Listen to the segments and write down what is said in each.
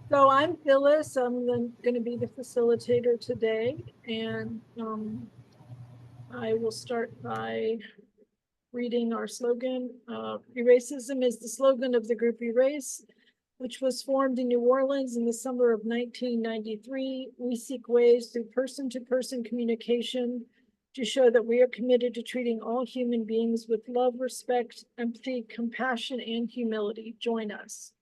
So I'm Phyllis. I'm going to be the facilitator today, and I will start by reading our slogan. Eracism is the slogan of the group Erace, which was formed in New Orleans in the summer of 1993. We seek ways through person-to-person communication to show that we are committed to treating all human beings with love, respect, empathy, compassion, and humility. Join us.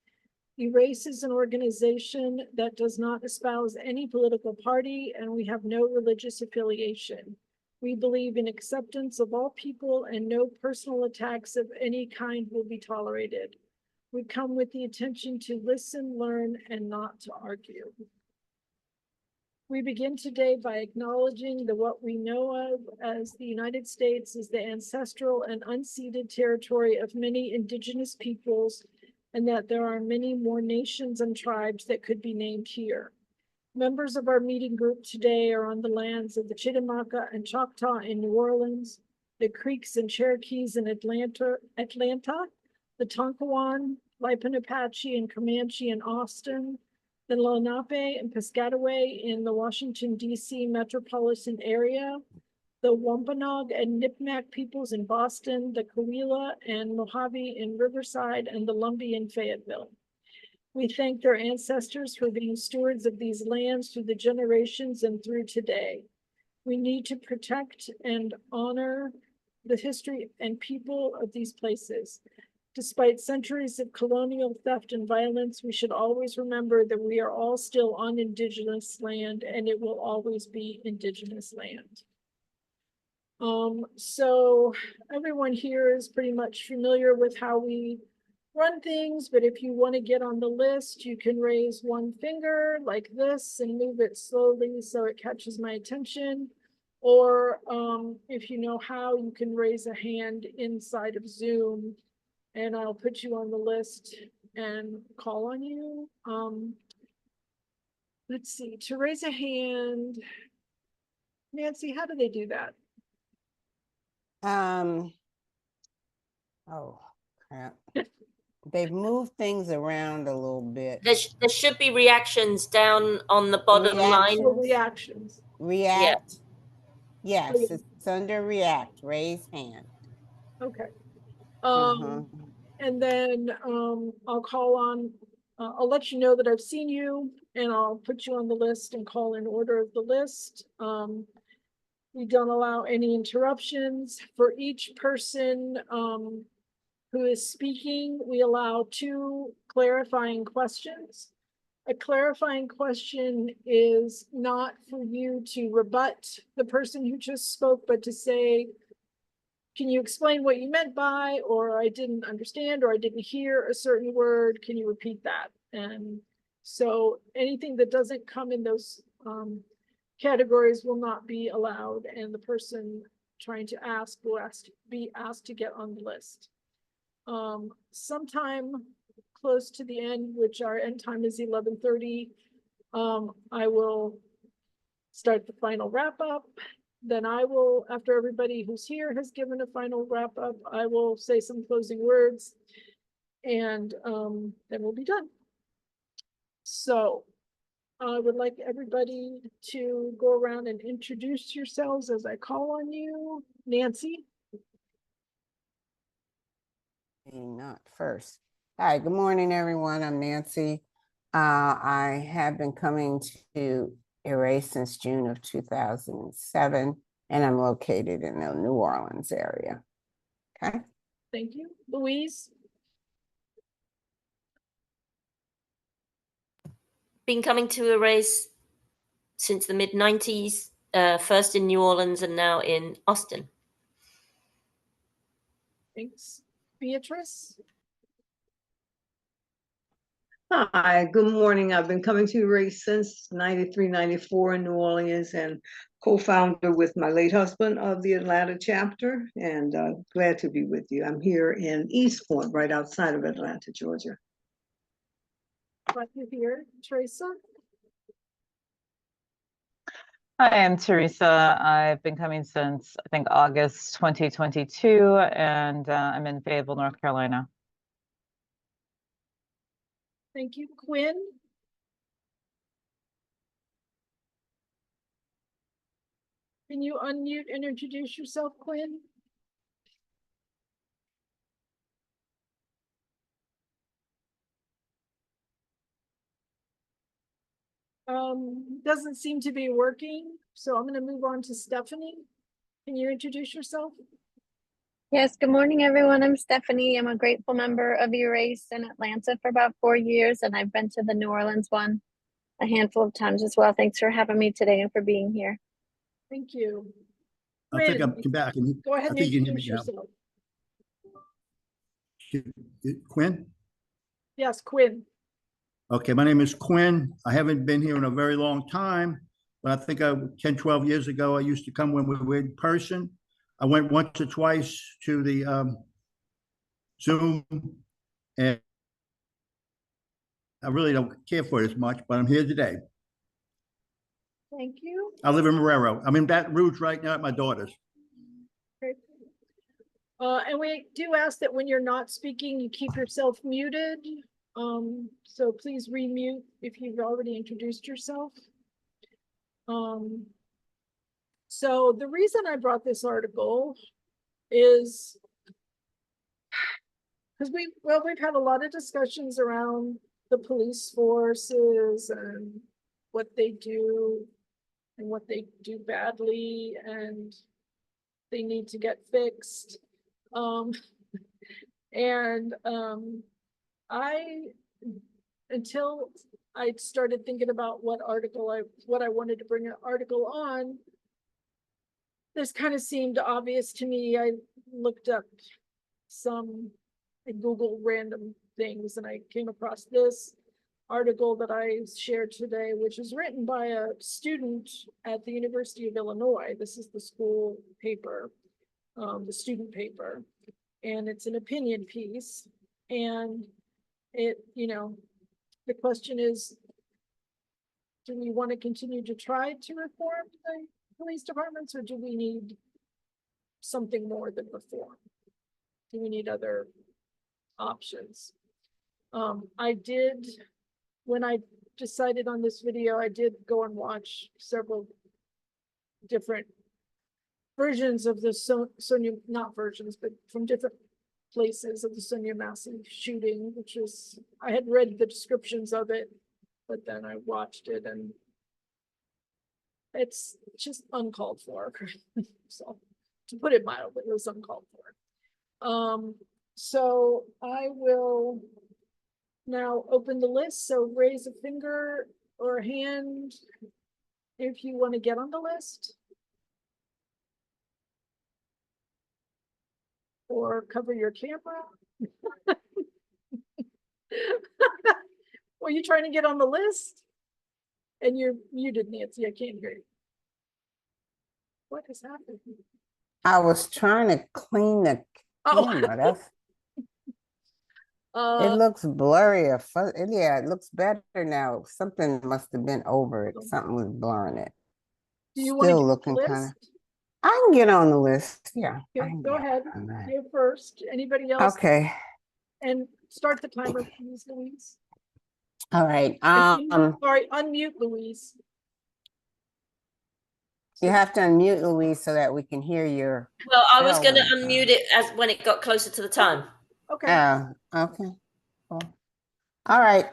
Erace is an organization that does not espouse any political party, and we have no religious affiliation. We believe in acceptance of all people, and no personal attacks of any kind will be tolerated. We come with the intention to listen, learn, and not to argue. We begin today by acknowledging that what we know of as the United States is the ancestral and unceded territory of many indigenous peoples, and that there are many more nations and tribes that could be named here. Members of our meeting group today are on the lands of the Chitimacha and Choctaw in New Orleans, the Creeks and Cherokees in Atlanta, the Tonkawan, Lipan Apache and Comanche in Austin, the Lenape and Piscataway in the Washington, D.C. metropolitan area, the Wampanoag and Nipmuc peoples in Boston, the Cahuilla and Mojave in Riverside, and the Lumbee in Fayetteville. We thank their ancestors for being stewards of these lands through the generations and through today. We need to protect and honor the history and people of these places. Despite centuries of colonial theft and violence, we should always remember that we are all still on indigenous land, and it will always be indigenous land. So everyone here is pretty much familiar with how we run things, but if you want to get on the list, you can raise one finger like this and move it slowly so it catches my attention. Or if you know how, you can raise a hand inside of Zoom and I'll put you on the list and call on you. Let's see, to raise a hand, Nancy, how do they do that? Oh, crap. They've moved things around a little bit. There should be reactions down on the bottom line. Reactions. React. Yeah. Yes, it's under react. Raise hand. Okay. And then I'll call on, I'll let you know that I've seen you, and I'll put you on the list and call in order of the list. We don't allow any interruptions. For each person who is speaking, we allow 2 clarifying questions. A clarifying question is not for you to rebut the person who just spoke, but to say, can you explain what you meant by, or I didn't understand, or I didn't hear a certain word, can you repeat that? And so anything that doesn't come in those categories will not be allowed, and the person trying to ask will be asked to get on the list. Sometime close to the end, which our end time is 11:30, I will start the final wrap up. Then I will, after everybody who's here has given a final wrap up, I will say some closing words, and then we'll be done. So I would like everybody to go around and introduce yourselves as I call on you. Nancy. Not first. Hi, good morning, everyone. I'm Nancy. I have been coming to Erace since June of 2007, and I'm located in the New Orleans area. Okay. Thank you. Louise. Been coming to Erace since the mid-90s, first in New Orleans and now in Austin. Thanks. Beatrice. Hi, good morning. I've been coming to Erace since 93, 94 in New Orleans, and co-founder with my late husband of the Atlanta chapter, and glad to be with you. I'm here in East Point, right outside of Atlanta, Georgia. Glad you're here. Teresa. Hi, I'm Teresa. I've been coming since, I think, August 2022, and I'm in Fayetteville, North Carolina. Thank you. Quinn. Can you unmute and introduce yourself, Quinn? Doesn't seem to be working, so I'm gonna move on to Stephanie. Can you introduce yourself? Yes, good morning, everyone. I'm Stephanie. I'm a grateful member of Erace in Atlanta for about 4 years, and I've been to the New Orleans one a handful of times as well. Thanks for having me today and for being here. Thank you. I think I'm Quinn, back. go ahead I and think you can hear me introduce now. yourself. Quinn? Yes, Quinn. Okay, my name is Quinn. I haven't been here in a very long time, but I think 10, 12 years ago, I used to come when we were in person. I went once or twice to the Zoom, and I really don't care for it as much, but I'm here today. Thank you. I live in Marrero. I'm in Baton Rouge right now at my daughter's. Great. And we do ask that when you're not speaking, you keep yourself muted. So please remute if you've already introduced yourself. So the reason I brought this article is because we've had a lot of discussions around the police forces and what they do and what they do badly and they need to get fixed. Until I started thinking about what I wanted to bring an article on, this kind of seemed obvious to me. I looked up I Googled random things and I came across this article that I shared today, which is written by a student at the University of Illinois. This is the school paper, the student paper, and it's an opinion piece. And the question is, do we want to continue to try to reform the police departments, or do we need something more than reform? Do we need other options? When I decided on this video, I did go and watch several different versions of the Sonia, not versions, but from different places of the Sonia Massey shooting, which is, I had read the descriptions of it, but then I watched it and it's just uncalled for. So to put it mildly, it was uncalled for. So I will now open the list. So raise a finger or a hand if you want to get on the list. Or cover your camera. Were you trying to get on the list? And you're muted, Nancy. I can't hear you. What is happening? I was trying to clean the camera. That's it looks blurry. Yeah, it looks better now. Something must have been over it. Something was blurring it. Do you want to Still get looking on the kind of. list? I can get on the list. Yeah. I Okay, can go get ahead. on that. You first. Anybody else? Okay. And start the timer, please, Louise. All right. Sorry, unmute Louise. You have to unmute Louise so that we can hear your. Well, I was bell going to when it unmute it as when it got closer to the time. Okay. Okay. Cool. All right.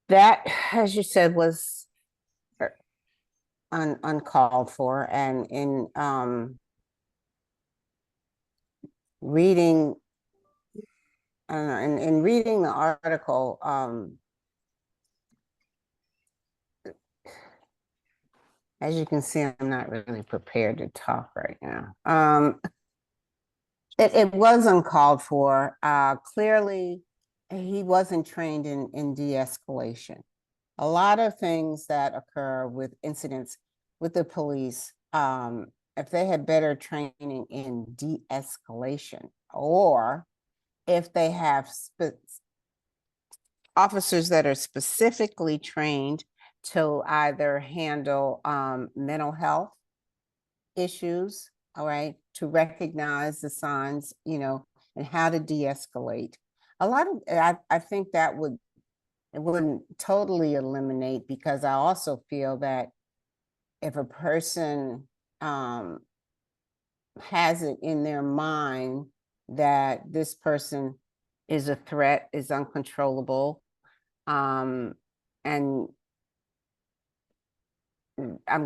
That, as you said, was uncalled for, and in reading, in reading the article, as you can see, I'm not really prepared to talk right now. It was uncalled for. Clearly, he wasn't trained in de-escalation. A lot of things that occur with incidents with the police, if they had better training in de-escalation, or if they have officers that are specifically trained to either handle mental health issues, all right, to recognize the signs, and how to de-escalate. A lot of, I think that would it wouldn't totally eliminate, because I also feel that if a person has it in their mind that this person is a threat, is uncontrollable, and I'm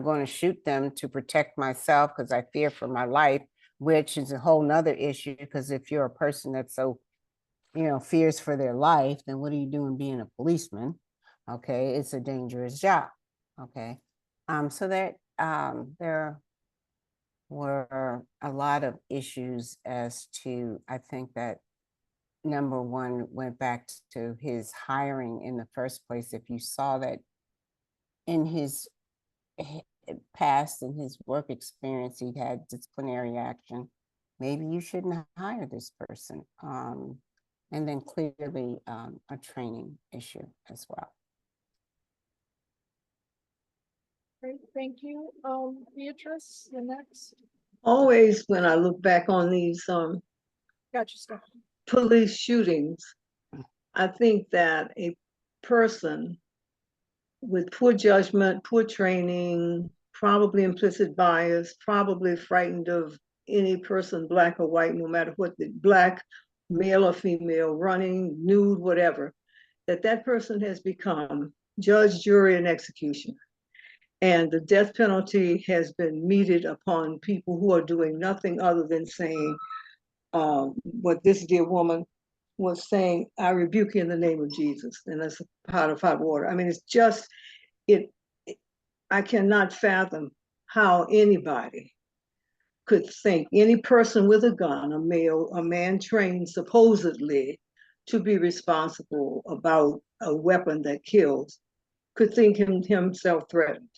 going to shoot them to protect myself because I fear for my life, which is a whole nother issue. Because if you're a person that's so, fears for their life, then what are you doing being a policeman? Okay, it's a dangerous job. Okay, so that there were a lot of issues as to, I think that number one went back to his hiring in the first place. If you saw that in his past and his work experience, he had disciplinary action, maybe you shouldn't hire this person. And then clearly a training issue as well. Great, thank you. Beatrice, the next. Always when I look back on these Gotcha, stuff. police shootings, I think that a person with poor judgment, poor training, probably implicit bias, probably frightened of any person, black or white, no matter what, the black, male or female, running, nude, whatever, that person has become judge, jury, and executioner. And the death penalty has been meted upon people who are doing nothing other than saying what this dear woman was saying, I rebuke you in the name of Jesus. And that's a pot of hot water. I mean, it's just, I cannot fathom how anybody could think, any person with a gun, a male, a man trained supposedly to be responsible about a weapon that kills, could think himself threatened.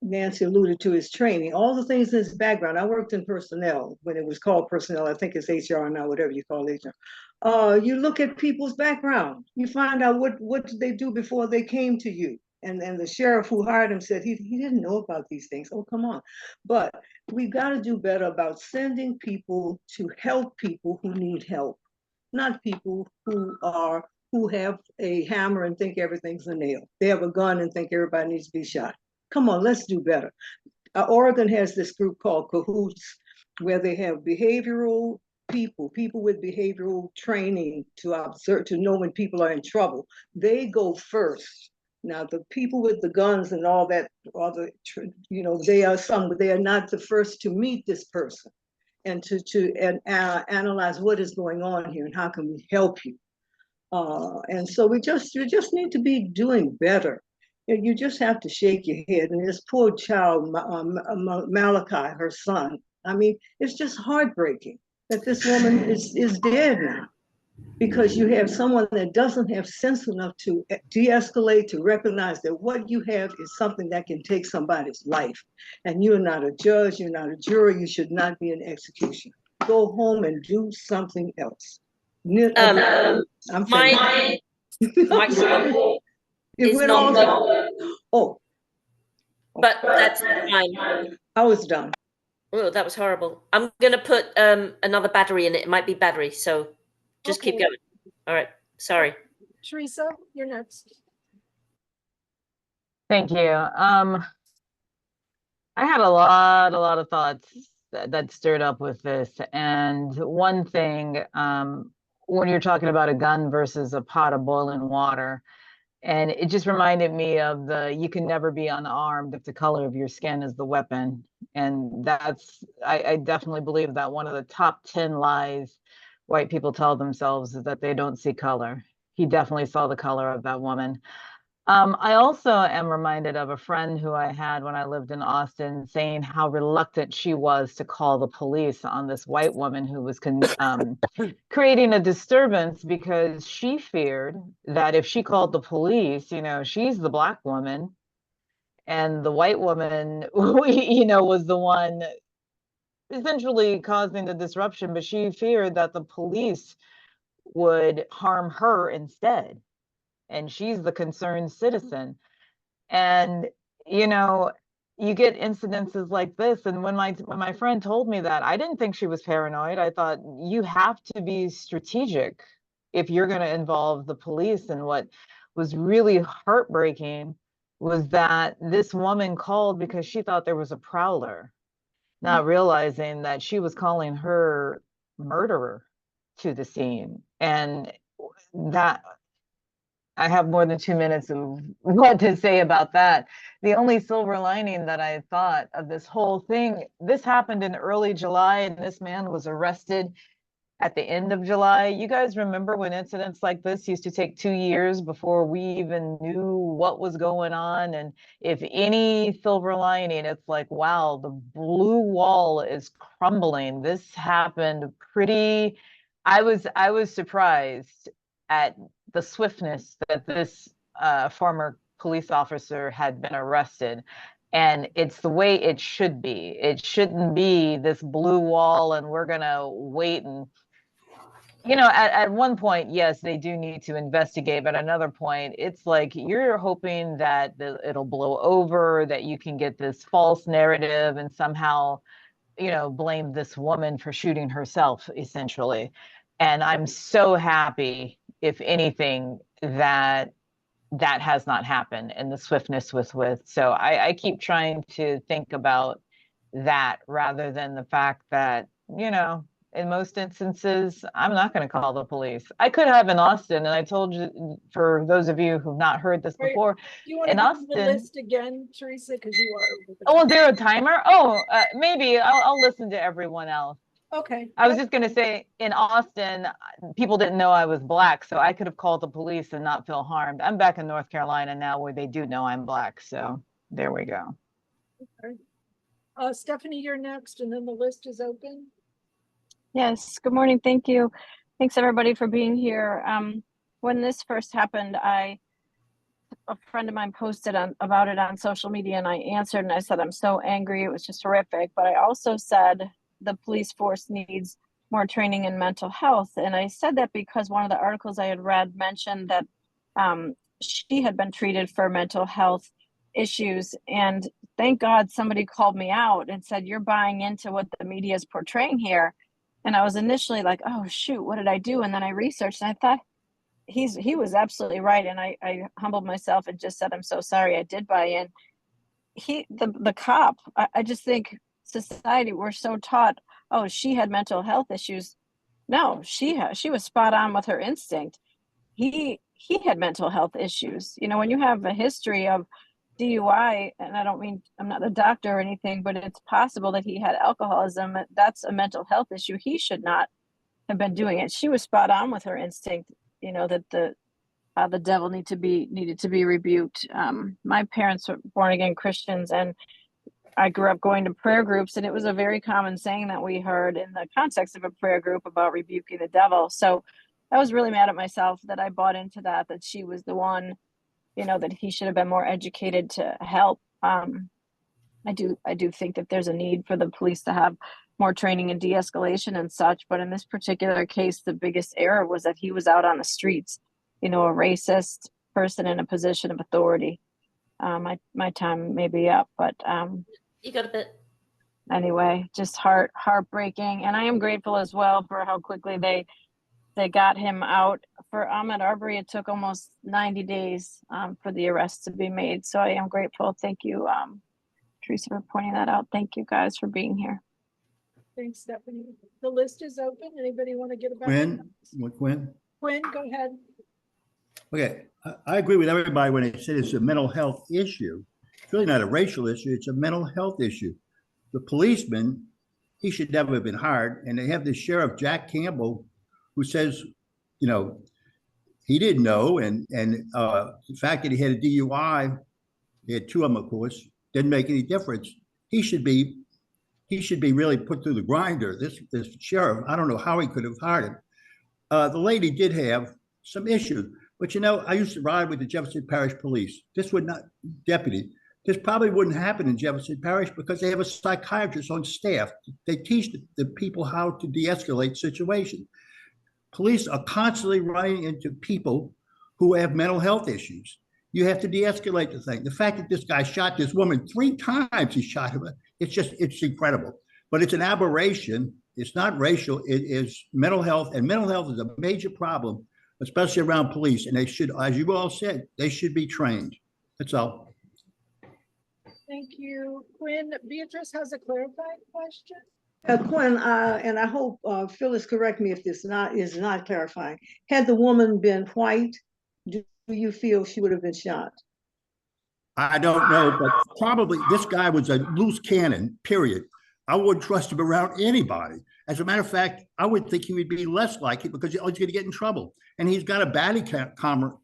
Nancy alluded to his training, all the things in his background. I worked in personnel when it was called personnel. I think it's HR now, whatever you call HR. You look at people's background. You find out what did they do before they came to you. And the sheriff who hired him said he didn't know about these things. Oh, come on. But we've got to do better about sending people to help people who need help, not people who have a hammer and think everything's a nail. They have a gun and think everybody needs to be shot. Come on, let's do better. Oregon has this group called Cahoots, where they have behavioral people with behavioral training to observe, to know when people are in trouble. They go first. Now, the people with the guns and all that, they are not the first to meet this person and to analyze what is going on here and how can we help you. And so we just need to be doing better. You just have to shake your head. And this poor child, Malachi, her son, I mean, it's just heartbreaking that this woman is dead now, because you have someone that doesn't have sense enough to de-escalate, to recognize that what you have is something that can take somebody's life. And you're not a judge, you're not a jury, you should not be an executioner. Go home and do something else. I'm My microphone it is went not off. Oh, but that's fine. I was done. Oh, that was horrible. I'm gonna put another battery in it. It might be battery, so just keep Okay. going. All right. Sorry. Teresa, you're next. Thank you. I had a lot of thoughts that stirred up with this. And one thing, when you're talking about a gun versus a pot of boiling water, and it just reminded me of you can never be unarmed if the color of your skin is the weapon. And I definitely believe that one of the top 10 lies white people tell themselves is that they don't see color. He definitely saw the color of that woman. I also am reminded of a friend who I had when I lived in Austin saying how reluctant she was to call the police on this white woman who was creating a disturbance, because she feared that if she called the police, she's the black woman and the white woman, was the one essentially causing the disruption, but she feared that the police would harm her instead. And she's the concerned citizen. And, you get incidences like this. And when my friend told me that, I didn't think she was paranoid. I thought you have to be strategic if you're going to involve the police. And what was really heartbreaking was that this woman called because she thought there was a prowler, not realizing that she was calling her murderer to the scene. And that, I have more than 2 minutes of what to say about that. The only silver lining that I thought of this whole thing, this happened in early July, and this man was arrested at the end of July. You guys remember when incidents like this used to take 2 years before we even knew what was going on? And if any silver lining, it's like, wow, the blue wall is crumbling. This happened pretty, I was surprised at the swiftness that this former police officer had been arrested. And it's the way it should be. It shouldn't be this blue wall and we're gonna wait. And at one point, yes, they do need to investigate, but at another point, it's like you're hoping that it'll blow over, that you can get this false narrative and somehow, blame this woman for shooting herself, essentially. And I'm so happy, if anything, that has not happened and the swiftness with. So I keep trying to think about that rather than the fact that, in most instances, I'm not going to call the police. I could have in Austin, and I told you, for those of you who've not heard this before, Do you want to in give the Austin. list again, Teresa? Because you are over the Oh, is top. there a timer? Oh, maybe I'll listen to everyone else. Okay. I was just going to say, in Austin, people didn't know I was Black, so I could have called the police and not feel harmed. I'm back in North Carolina now where they do know I'm Black, so there we go. Okay. Stephanie, you're next, and then the list is open. Yes, good morning. Thank you. Thanks everybody for being here. When this first happened, a friend of mine posted about it on social media, and I answered and I said, I'm so angry. It was just horrific. But I also said the police force needs more training in mental health. And I said that because one of the articles I had read mentioned that she had been treated for mental health issues. And thank God somebody called me out and said, you're buying into what the media is portraying here. And I was initially like, oh, shoot, what did I do? And then I researched and I thought, he was absolutely right. And I humbled myself and just said, I'm so sorry, I did buy in. The cop, I just think society, we're so taught, oh, she had mental health issues. No, she was spot on with her instinct. He had mental health issues. When you have a history of DUI, and I don't mean, I'm not a doctor or anything, but it's possible that he had alcoholism. That's a mental health issue. He should not have been doing it. She was spot on with her instinct, that the devil needed to be rebuked. My parents were born again Christians, and I grew up going to prayer groups, and it was a very common saying that we heard in the context of a prayer group about rebuking the devil. So I was really mad at myself that I bought into that she was the one, that he should have been more educated to help. I do think that there's a need for the police to have more training in de-escalation and such. But in this particular case, the biggest error was that he was out on the streets, a racist person in a position of authority. My time may be up, but You got a bit. anyway, just heartbreaking. And I am grateful as well for how quickly they got him out. For Ahmaud Arbery, it took almost 90 days for the arrest to be made. So I am grateful. Thank you, Teresa, for pointing that out. Thank you guys for being here. Thanks, Stephanie. The list is open. Anybody want to get about Quinn, Quinn? Quinn, go ahead. Okay, I agree with everybody when they say it's a mental health issue. It's really not a racial issue, it's a mental health issue. The policeman, he should never have been hired. And they have this Sheriff Jack Campbell who says, he didn't know. And the fact that he had a DUI, he had 2 of them, of course, didn't make any difference. He should be really put through the grinder. This sheriff, I don't know how he could have hired him. The lady did have some issues, but I used to ride with the Jefferson Parish Police. This probably wouldn't happen in Jefferson Parish because they have a psychiatrist on staff. They teach the people how to de-escalate situations. Police are constantly running into people who have mental health issues. You have to de-escalate the thing. The fact that this guy shot this woman 3 times, he shot her, it's incredible. But it's an aberration. It's not racial. It is mental health, and mental health is a major problem especially around police. And they should, as you all said, they should be trained. That's all. Thank you. Quinn, Beatrice has a clarifying question. Quinn, and I hope Phyllis correct me if this is not clarifying. Had the woman been white, do you feel she would have been shot? I don't know, but probably this guy was a loose cannon, period. I wouldn't trust him around anybody. As a matter of fact, I would think he would be less likely because he's going to get in trouble. And he's got a baddie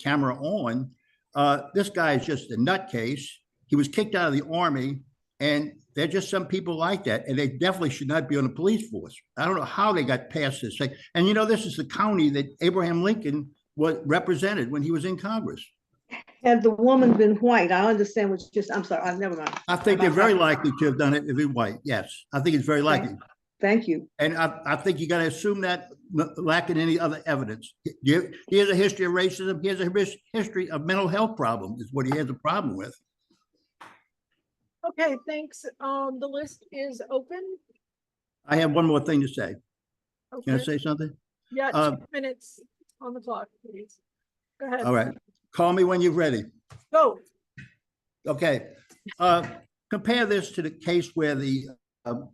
camera on. This guy is just a nutcase. He was kicked out of the army, and they're just some people like that. And they definitely should not be on the police force. I don't know how they got past this thing. And you know, this is the county that Abraham Lincoln was represented when he was in Congress. Had the woman been white, I understand what you just, I'm sorry, never mind. I think they're very likely to have done it if he's white. Yes, I think it's very likely. Thank you. And I think you got to assume that lacking any other evidence. He has a history of racism. He has a history of mental health problems is what he has a problem with. Okay, thanks. The list is open. I have one more thing to say. Can I Okay. say something? Yeah, Uh, 2 minutes on the clock, please. Go ahead. All right. Call me when you're ready. Go. Okay. Compare this to the case where the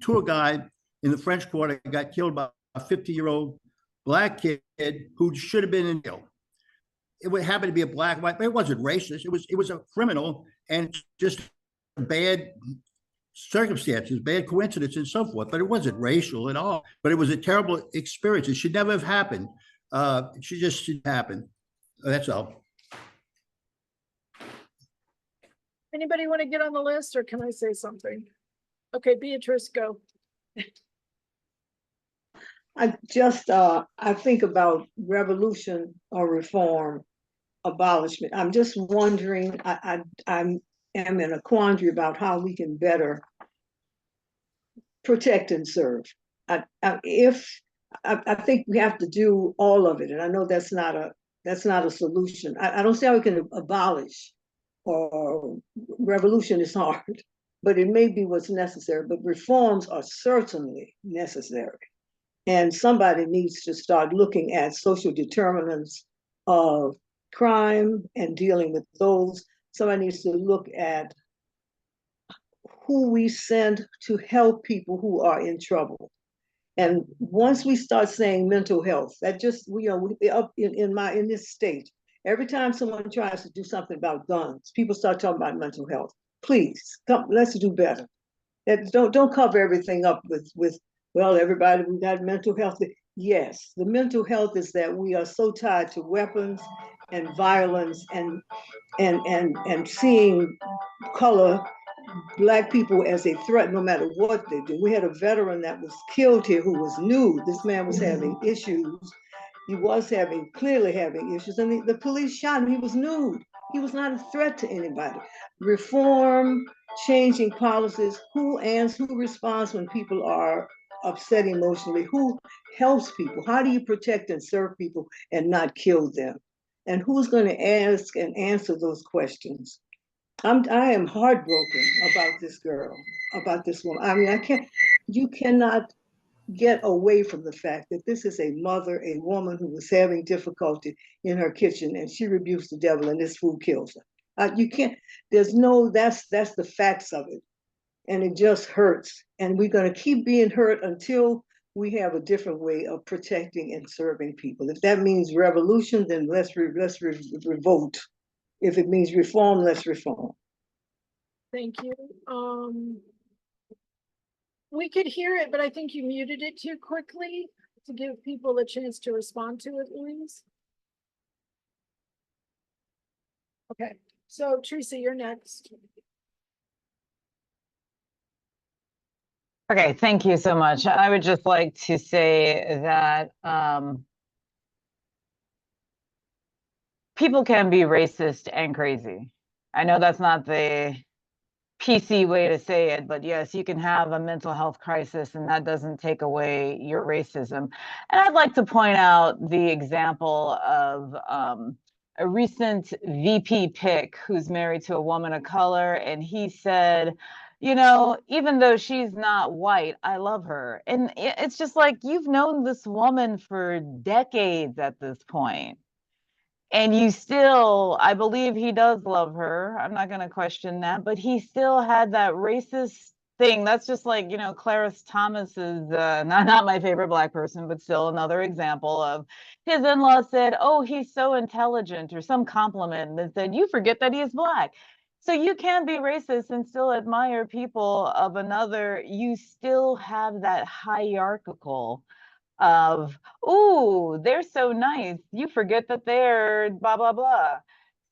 tour guide in the French Quarter got killed by a 50-year-old black kid who should have been in jail. It would happen to be a black, white, but it wasn't racist. It was a criminal and just bad circumstances, bad coincidence and so forth, but it wasn't racial at all. But it was a terrible experience. It should never have happened. It should just happen. That's all. Anybody want to get on the list or can I say something? Okay, Beatrice, go. I think about revolution or reform, abolishment. I'm just wondering, I am in a quandary about how we can better protect and serve. I think we have to do all of it, and I know that's not a solution. I don't see how we can abolish, or revolution is hard, but it may be what's necessary. But reforms are certainly necessary. And somebody needs to start looking at social determinants of crime and dealing with those. Somebody needs to look at who we send to help people who are in trouble. And once we start saying mental health, that just, up in this state, every time someone tries to do something about guns, people start talking about mental health. Please, let's do better. Don't cover everything up with well, everybody, we got mental health. Yes, the mental health is that we are so tied to weapons and violence and seeing color, Black people as a threat no matter what they do. We had a veteran that was killed here who was nude. This man was having issues. He was clearly having issues, and the police shot him. He was nude. He was not a threat to anybody. Reform, changing policies, who responds when people are upset emotionally? Who helps people? How do you protect and serve people and not kill them? And who's going to ask and answer those questions? I am heartbroken about this girl, about this woman. I mean, you cannot get away from the fact that this is a mother, a woman who was having difficulty in her kitchen, and she rebukes the devil, and this food kills her. You can't, that's the facts of it. And it just hurts. And we're going to keep being hurt until we have a different way of protecting and serving people. If that means revolution, then let's revolt. If it means reform, let's reform. Thank you. We could hear it, but I think you muted it too quickly to give people a chance to respond to it, Louise. Okay, so Teresa, you're next. Okay, thank you so much. I would just like to say that people can be racist and crazy. I know that's not the PC way to say it, but yes, you can have a mental health crisis and that doesn't take away your racism. And I'd like to point out the example of a recent VP pick who's married to a woman of color, and he said, you know, even though she's not white, I love her. And it's just like, you've known this woman for decades at this point. And you still, I believe he does love her. I'm not going to question that, but he still had that racist thing. That's just like, you know, Clarence Thomas's, not my favorite Black person, but still another example of his in-law said, oh, he's so intelligent, or some compliment that said, you forget that he is Black. So you can be racist and still admire people of another. You still have that hierarchical of, oh, they're so nice. You forget that they're blah, blah, blah.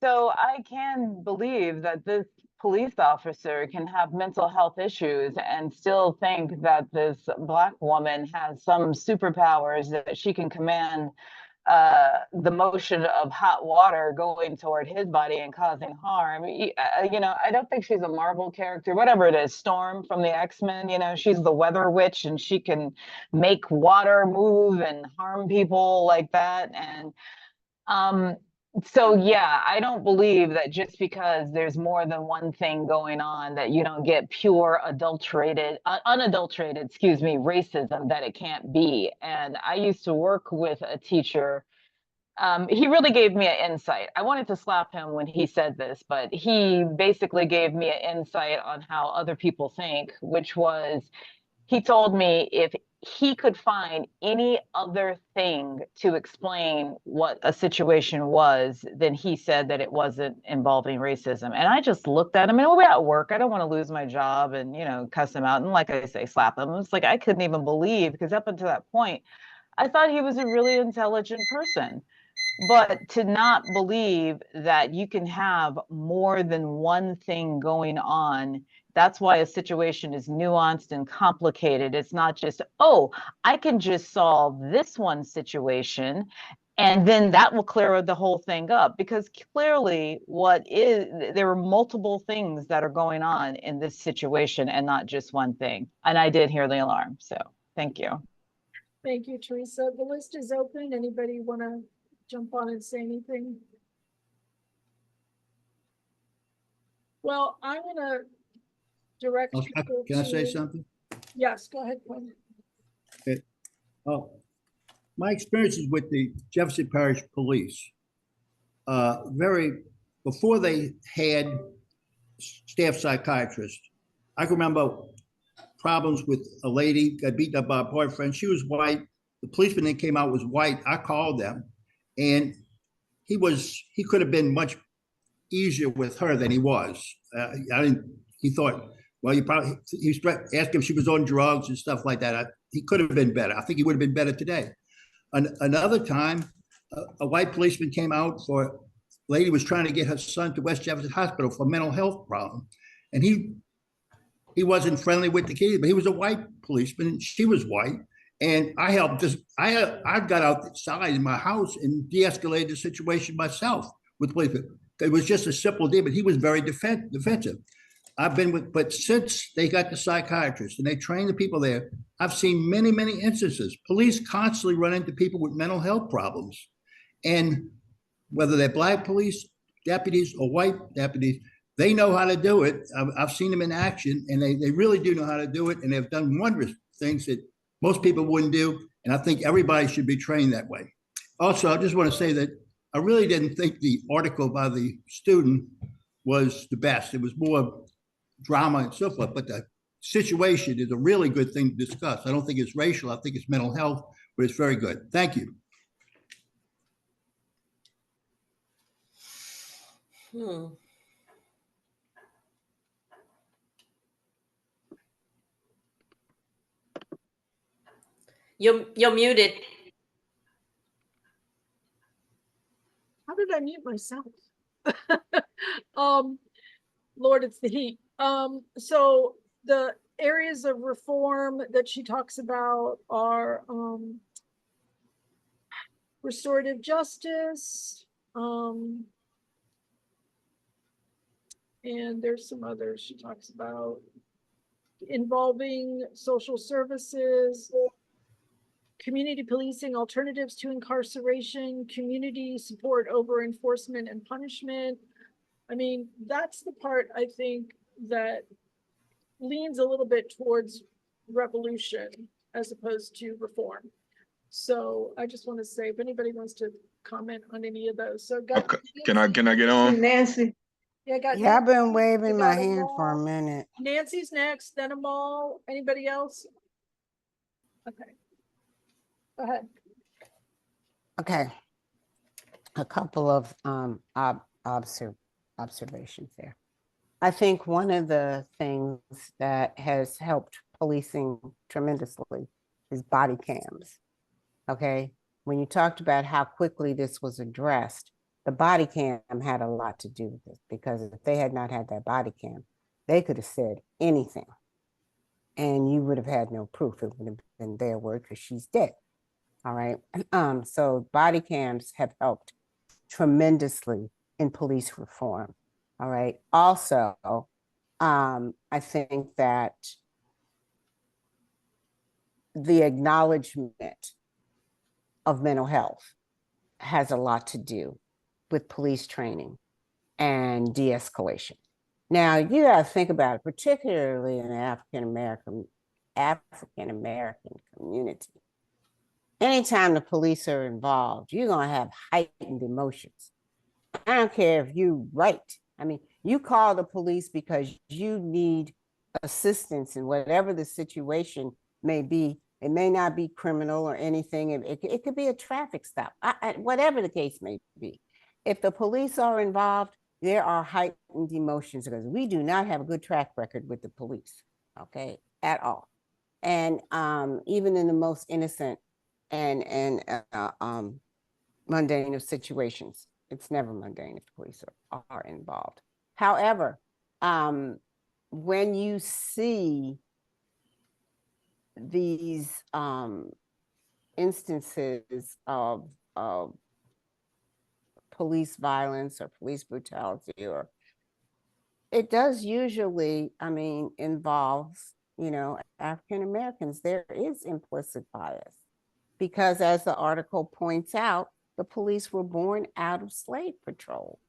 So I can believe that this police officer can have mental health issues and still think that this Black woman has some superpowers that she can command the motion of hot water going toward his body and causing harm. You know, I don't think she's a Marvel character, whatever it is, Storm from the X-Men, you know, she's the weather witch and she can make water move and harm people like that. And so yeah, I don't believe that just because there's more than one thing going on that you don't get pure unadulterated, excuse me, racism, that it can't be. And I used to work with a teacher. He really gave me an insight. I wanted to slap him when he said this, but he basically gave me an insight on how other people think, which was, he told me if he could find any other thing to explain what a situation was, then he said that it wasn't involving racism. And I just looked at him, and we're at work. I don't want to lose my job and, you know, cuss him out. And like I say, slap him. It's like, I couldn't even believe, because up until that point, I thought he was a really intelligent person. But to not believe that you can have more than one thing going on, that's why a situation is nuanced and complicated. It's not just, oh, I can just solve this one situation and then that will clear the whole thing up. Because clearly there are multiple things that are going on in this situation and not just one thing. And I did hear the alarm. So thank you. Thank you, Teresa. The list is open. Anybody want to jump on and say anything? Well, I want to direct people Can I say to- something? Yes, go ahead, Quinn. Oh, my experiences with the Jefferson Parish Police, before they had staff psychiatrists, I can remember problems with a lady got beaten up by a boyfriend. She was white. The policeman that came out was white. I called them, and he could have been much easier with her than he was. He thought, well, he was asking if she was on drugs and stuff like that. He could have been better. I think he would have been better today. Another time, a white policeman came out for a lady was trying to get her son to West Jefferson Hospital for a mental health problem. And he wasn't friendly with the kid, but he was a white policeman and she was white. And I helped I got outside in my house and de-escalated the situation myself with policemen. It was just a simple deal, but he was very defensive. But since they got the psychiatrist and they train the people there, I've seen many, many instances. Police constantly run into people with mental health problems. And whether they're Black police deputies or white deputies, they know how to do it. I've seen them in action, and they really do know how to do it. And they've done wondrous things that most people wouldn't do. And I think everybody should be trained that way. Also, I just want to say that I really didn't think the article by the student was the best. It was more drama and so forth, but the situation is a really good thing to discuss. I don't think it's racial. I think it's mental health, but it's very good. Thank you. You're muted. How did I mute myself? Lord, it's the heat. So the areas of reform that she talks about are restorative justice, and there's some others she talks about involving social services, community policing, alternatives to incarceration, community support over enforcement and punishment. I mean, that's the part I think that leans a little bit towards revolution as opposed to reform. So I just want to say if anybody wants to comment on any of those, so got. Okay. Can I get on? Nancy, Yeah, got. Yeah, I've been Nancy, waving we my got hand for a Amal. minute. Nancy's next, then Amal. Anybody else? Okay. Go ahead. Okay. A couple of observations there. I think one of the things that has helped policing tremendously is body cams. Okay. When you talked about how quickly this was addressed, the body cam had a lot to do with it, because if they had not had that body cam, they could have said anything and you would have had no proof. It would have been their word because she's dead. All right. So body cams have helped tremendously in police reform. All right. Also, I think that the acknowledgement of mental health has a lot to do with police training and de-escalation. Now, you got to think about it, particularly in the African American community. Anytime the police are involved, you're going to have heightened emotions. I don't care if you right. I mean, you call the police because you need assistance in whatever the situation may be. It may not be criminal or anything. It could be a traffic stop, whatever the case may be. If the police are involved, there are heightened emotions because we do not have a good track record with the police, okay, at all. And even in the most innocent and mundane of situations, it's never mundane if the police are involved. However, when you see these instances of police violence or police brutality, or it does usually, I mean, involves, you know, African Americans, there is implicit bias because, as the article points out, the police were born out of slave patrols.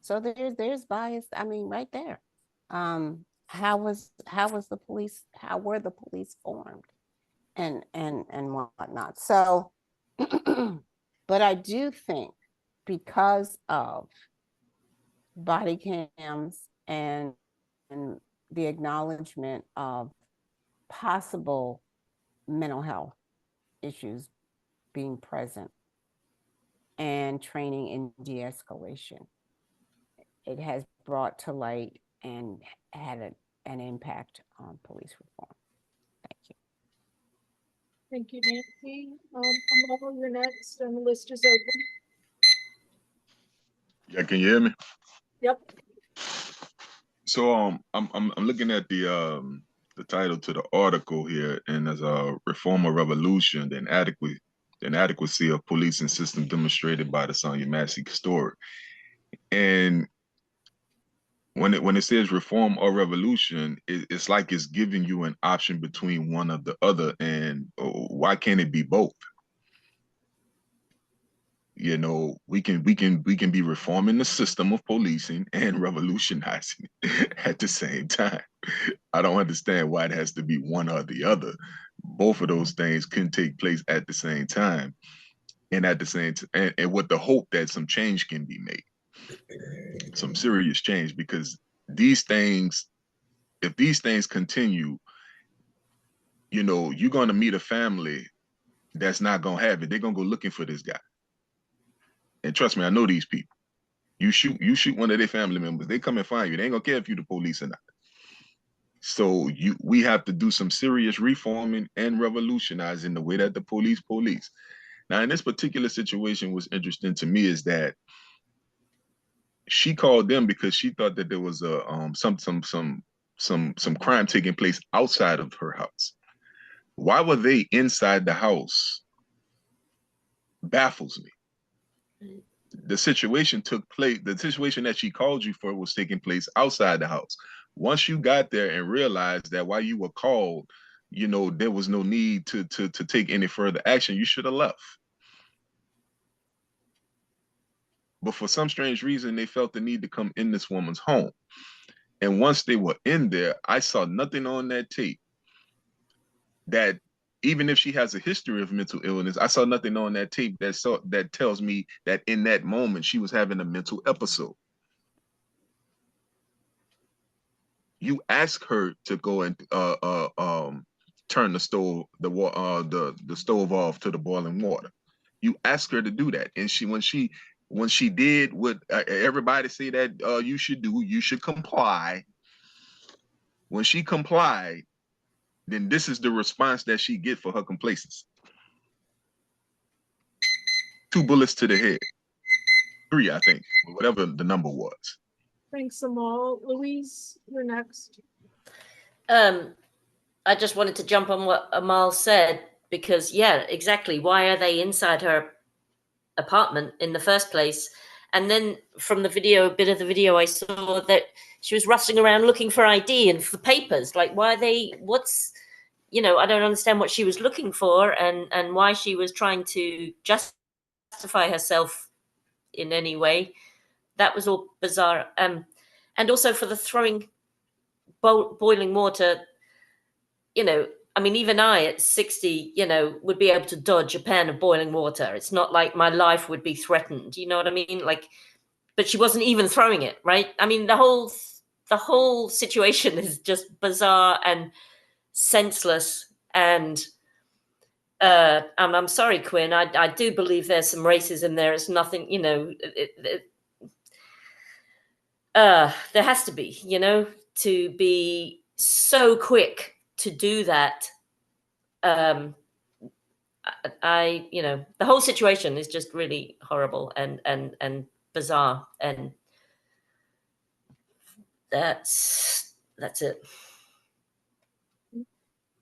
So there's bias, I mean, right there. How were the police formed and whatnot? So, but I do think because of body cams and the acknowledgement of possible mental health issues being present and training in de-escalation, it has brought to light and had an impact on police reform. Thank you. Thank you, Nancy. Amal, you're next, and the list is open. Yeah, can you hear me? Yep. So I'm looking at the title to the article here, and as a reform or revolution, the inadequacy of policing system demonstrated by the Sonya Massey story. And when it says reform or revolution, it's like it's giving you an option between one or the other, and why can't it be both? You know, we can be reforming the system of policing and revolutionizing it at the same time. I don't understand why it has to be one or the other. Both of those things can take place at the same time, and at the same time, and with the hope that some change can be made, some serious change, because these things, if these things continue, you know, you're gonna meet a family that's not gonna have it. They're gonna go looking for this guy. And trust me, I know these people. You shoot one of their family members, they come and find you. They ain't gonna care if you the police or not. So we have to do some serious reforming and revolutionizing the way that the police. Now, in this particular situation, what's interesting to me is that she called them because she thought that there was a some crime taking place outside of her house. Why were they inside the house? Baffles me. The situation took place, the situation that she called you for was taking place outside the house. Once you got there and realized that while you were called, you know, there was no need to take any further action, you should have left. But for some strange reason, they felt the need to come in this woman's home. And once they were in there, I saw nothing on that tape that even if she has a history of mental illness, I saw nothing on that tape that tells me that in that moment she was having a mental episode. You ask her to go and turn the stove the stove off to the boiling water. You ask her to do that, and when she did what everybody say that you should do, you should comply. When she complied, then this is the response that she get for her complacency. 2 bullets to the head. 3, I think, whatever the number was. Thanks, Amal. Louise, you're next. I just wanted to jump on what Amal said because, yeah, exactly. Why are they inside her apartment in the first place? And then from the video, a bit of the video, I saw that she was rustling around looking for ID and for papers. Like, why are they? What's, I don't understand what she was looking for and why she was trying to justify herself in any way. That was all bizarre. And also for the throwing boiling water. I mean, even I at 60, would be able to dodge a pan of boiling water. It's not like my life would be threatened. You know what I mean? Like, but she wasn't even throwing it, right? I mean, the whole situation is just bizarre and senseless. And I'm sorry, Quinn. I do believe there's some racism there. It's nothing, there has to be, to be so quick to do that. The whole situation is just really horrible and bizarre, and that's it.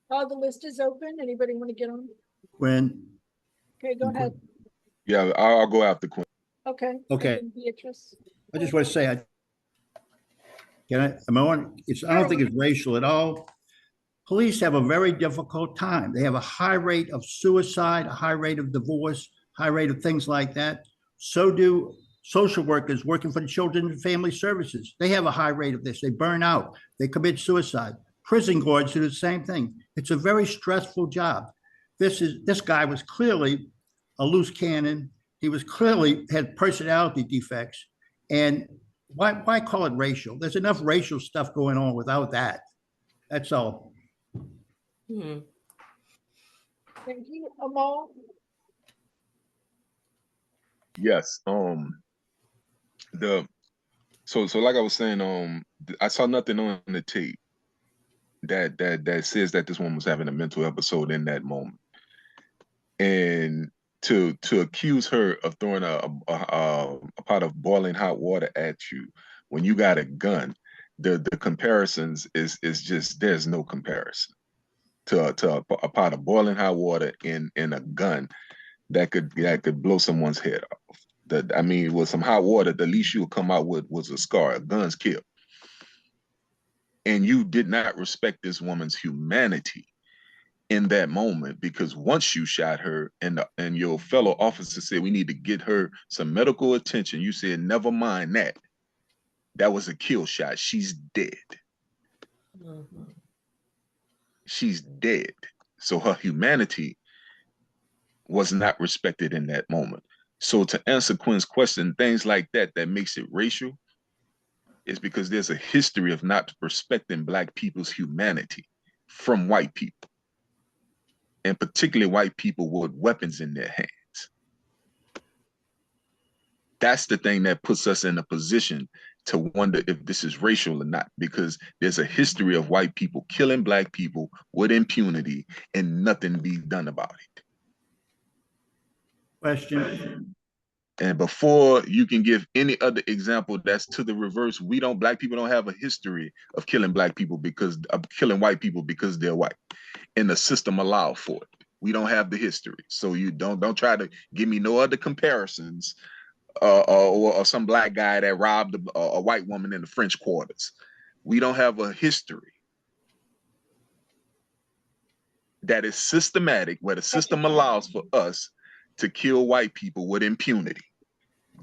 The list is open. Anybody want to get on? Quinn. Okay, go ahead. Yeah, I'll go after Quinn. Okay. Okay. And Beatrice. I just want to say, am I on? I don't think it's racial at all. Police have a very difficult time. They have a high rate of suicide, a high rate of divorce, high rate of things like that. So do social workers working for the Children and Family Services. They have a high rate of this. They burn out. They commit suicide. Prison guards do the same thing. It's a very stressful job. This guy was clearly a loose cannon. He was clearly had personality defects. And why call it racial? There's enough racial stuff going on without that. That's all. Thank you. Amal? Yes. So like I was saying, I saw nothing on the tape that says that this woman was having a mental episode in that moment. And to accuse her of throwing a pot of boiling hot water at you when you got a gun, the comparisons is just, there's no comparison to a pot of boiling hot water in a gun that could blow someone's head off. I mean, with some hot water, the least you would come out with was a scar. A gun's kill. And you did not respect this woman's humanity in that moment, because once you shot her and your fellow officer said, we need to get her some medical attention, you said, never mind that. That was a kill shot. She's dead. She's dead. So her humanity was not respected in that moment. So to answer Quinn's question, things like that makes it racial is because there's a history of not respecting Black people's humanity from white people, and particularly white people with weapons in their hands. That's the thing that puts us in a position to wonder if this is racial or not, because there's a history of white people killing Black people with impunity and nothing be done about it. Question. And before you can give any other example that's to the reverse, Black people don't have a history of killing Black people killing white people because they're white, and the system allowed for it. We don't have the history. So you don't try to give me no other comparisons or some Black guy that robbed a white woman in the French quarters. We don't have a history that is systematic, where the system allows for us to kill white people with impunity.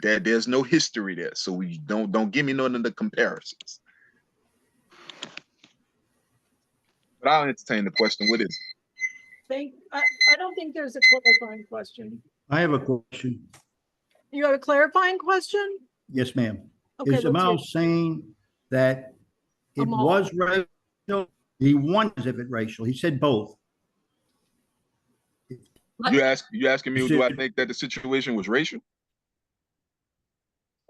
There's no history there. So we don't give me none of the comparisons. But I'll entertain the question. What is it? I don't think there's a clarifying question. I have a question. You have a clarifying question? Yes, ma'am. Okay, Is let's hear Amal it. saying that it Amal. was racial? He wonders if it's racial. He said both. You asking me, Is do I it- think that the situation was racial?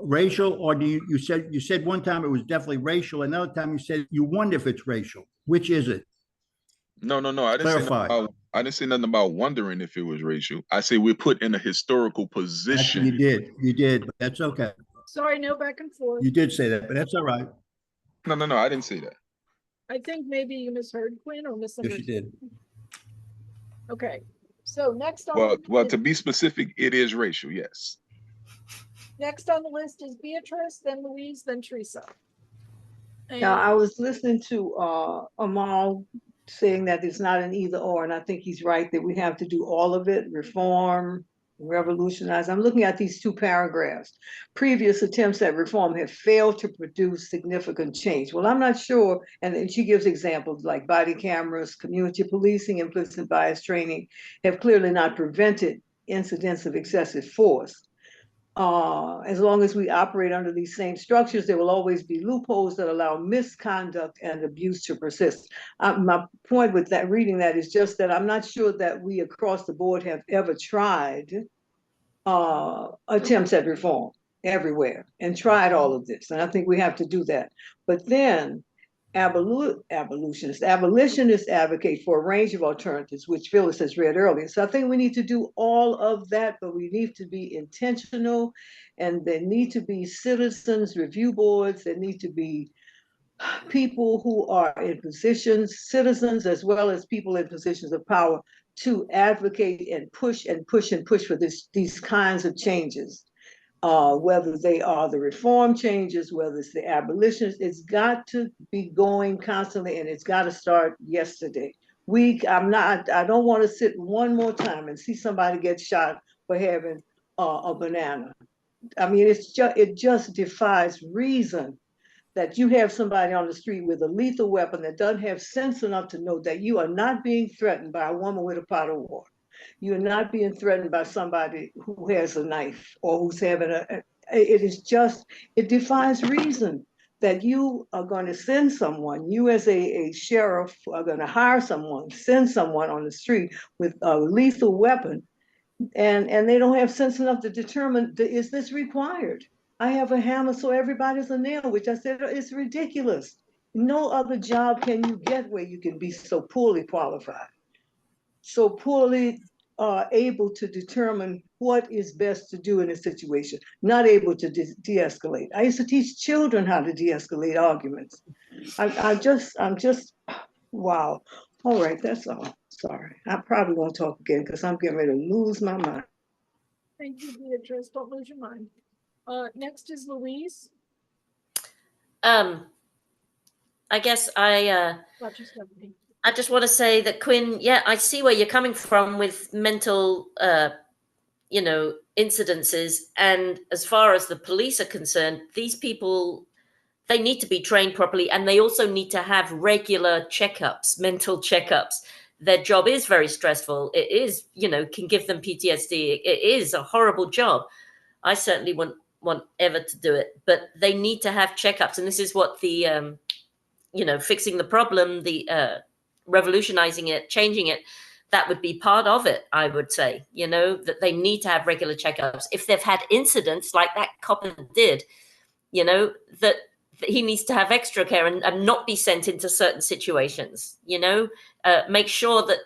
Racial, or do you said one time it was definitely racial, another time you said you wonder if it's racial. Which is it? No. I didn't say nothing Clarify. about, I didn't say nothing about wondering if it was racial. I say we're put in a historical Actually, position. you did, but that's okay. Sorry, no back and forth. You did say that, but that's all right. No, I didn't say that. I think maybe you misheard Quinn or Yes, you misunderstood. did. Okay, so next on Well, to be specific, it is racial, yes. next on the list is Beatrice, then Louise, then Teresa. Now, And I was listening to Amal saying that it's not an either or, and I think he's right that we have to do all of it, reform, revolutionize. I'm looking at these two paragraphs. Previous attempts at reform have failed to produce significant change. Well, I'm not sure, and she gives examples like body cameras, community policing, implicit bias training have clearly not prevented incidents of excessive force. As long as we operate under these same structures, there will always be loopholes that allow misconduct and abuse to persist. My point with that reading that is just that I'm not sure that we across the board have ever tried attempts at reform everywhere and tried all of this. And I think we have to do that. But then abolitionists advocate for a range of alternatives, which Phyllis has read earlier. So I think we need to do all of that, but we need to be intentional, and there need to be citizens review boards. There need to be people who are in positions, citizens as well as people in positions of power, to advocate and push and push and push for these kinds of changes. Whether they are the reform changes, whether it's the abolitionists, it's got to be going constantly, and it's got to start yesterday. I don't want to sit one more time and see somebody get shot for having a banana. I mean, it just defies reason that you have somebody on the street with a lethal weapon that doesn't have sense enough to know that you are not being threatened by a woman with a pot of water. You're not being threatened by somebody who has a knife or who's having it defies reason that you are going to send someone, you as a sheriff are going to hire someone, send someone on the street with a lethal weapon, and they don't have sense enough to determine, is this required? I have a hammer, so everybody's a nail, which I said is ridiculous. No other job can you get where you can be so poorly qualified, so poorly able to determine what is best to do in a situation, not able to de-escalate. I used to teach children how to de-escalate arguments. I'm just, wow. All right, that's all. Sorry. I probably won't talk again because I'm getting ready to lose my mind. thank you, Beatrice. Don't lose your mind. Next is Louise. I guess I Watch your Stephanie. I just want to say that Quinn, yeah, I see where you're coming from with mental, incidences. And as far as the police are concerned, these people, they need to be trained properly, and they also need to have regular checkups, mental checkups. Their job is very stressful. It is, can give them PTSD. It is a horrible job. I certainly wouldn't want ever to do it, but they need to have checkups. And this is what the, fixing the problem, the revolutionizing it, changing it, that would be part of it, I would say, that they need to have regular checkups. If they've had incidents like that cop did, that he needs to have extra care and not be sent into certain situations, make sure that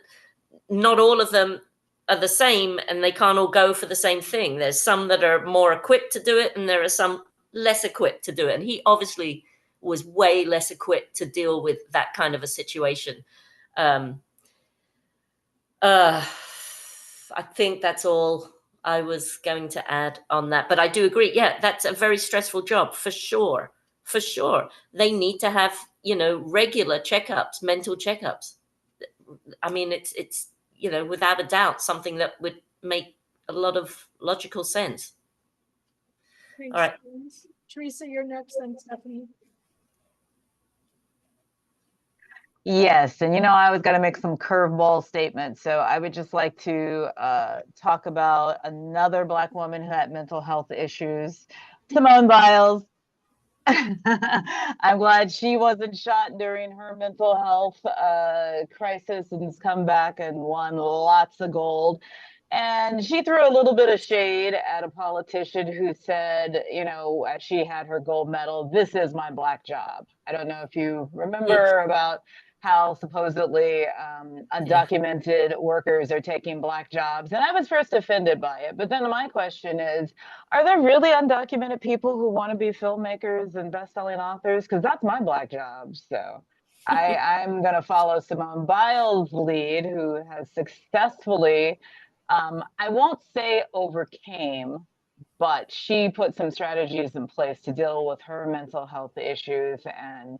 not all of them are the same and they can't all go for the same thing. There's some that are more equipped to do it, and there are some less equipped to do it. And he obviously was way less equipped to deal with that kind of a situation. I think that's all I was going to add on that. But I do agree. Yeah, that's a very stressful job for sure. For sure. They need to have, regular checkups, mental checkups. I mean, it's without a doubt, something that would make a lot of logical sense. Thanks, All right. Louise. Teresa, you're next, then Stephanie. Yes, and I was going to make some curveball statements. So I would just like to talk about another Black woman who had mental health issues, Simone Biles. I'm glad she wasn't shot during her mental health crisis and has come back and won lots of gold. And she threw a little bit of shade at a politician who said, as she had her gold medal, this is my Black job. I don't know if you remember about how supposedly undocumented workers are taking Black jobs. And I was first offended by it. But then my question is, are there really undocumented people who want to be filmmakers and best-selling authors? Because that's my Black job. So I'm going to follow Simone Biles' lead, who has successfully, I won't say overcame, but she put some strategies in place to deal with her mental health issues. And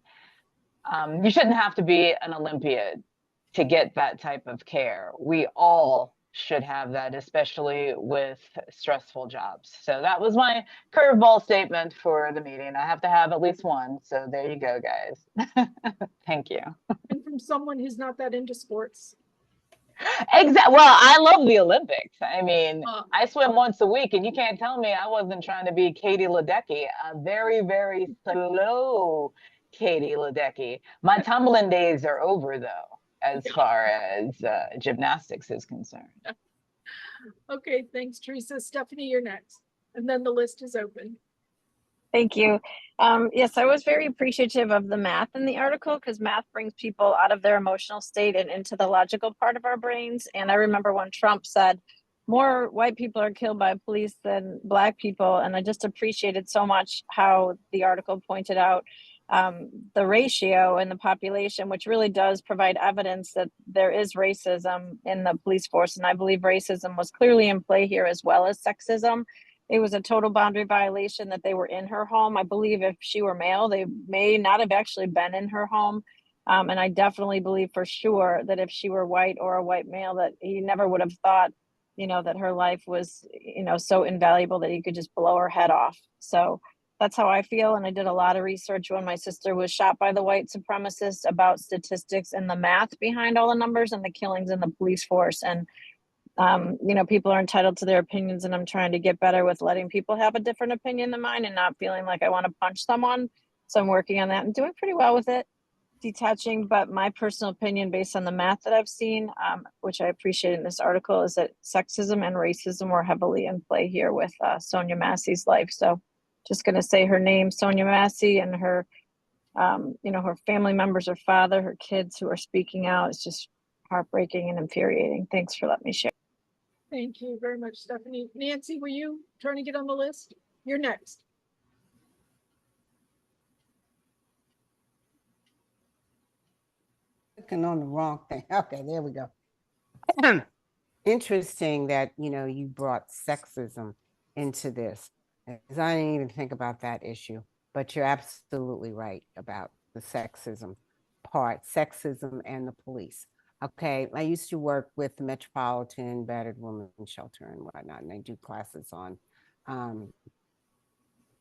you shouldn't have to be an Olympiad to get that type of care. We all should have that, especially with stressful jobs. So that was my curveball statement for the meeting. I have to have at least one. So there you go, guys. Thank you. And from someone who's not that into sports. Exactly. Well, I love the Olympics. I mean, Uh, I swim once a week, and you can't tell me I wasn't trying to be Katie Ledecky, a very, very slow Katie Ledecky. My tumbling days are over, though, as far as gymnastics is concerned. Okay, thanks, Teresa. Stephanie, you're next. And then the list is open. Thank you. Yes, I was very appreciative of the math in the article because math brings people out of their emotional state and into the logical part of our brains. And I remember when Trump said, more white people are killed by police than Black people. And I just appreciated so much how the article pointed out the ratio in the population, which really does provide evidence that there is racism in the police force. And I believe racism was clearly in play here as well as sexism. It was a total boundary violation that they were in her home. I believe if she were male, they may not have actually been in her home. And I definitely believe for sure that if she were white or a white male, that he never would have thought, that her life was, so invaluable that he could just blow her head off. So that's how I feel. And I did a lot of research when my sister was shot by the white supremacists about statistics and the math behind all the numbers and the killings in the police force. And people are entitled to their opinions, and I'm trying to get better with letting people have a different opinion than mine and not feeling like I want to punch someone. So I'm working on that and doing pretty well with it, detaching. But my personal opinion, based on the math that I've seen, which I appreciate in this article, is that sexism and racism were heavily in play here with Sonia Massey's life. So just going to say her name, Sonia Massey, and her, her family members, her father, her kids who are speaking out. It's just heartbreaking and infuriating. Thanks for letting me share. Thank you very much, Stephanie. Nancy, were you trying to get on the list? You're next. Clicking on the wrong thing. Okay, there we go. Interesting that, you brought sexism into this, because I didn't even think about that issue, but you're absolutely right about the sexism part, sexism and the police. Okay, I used to work with the Metropolitan Battered Women Shelter and whatnot, and they do classes on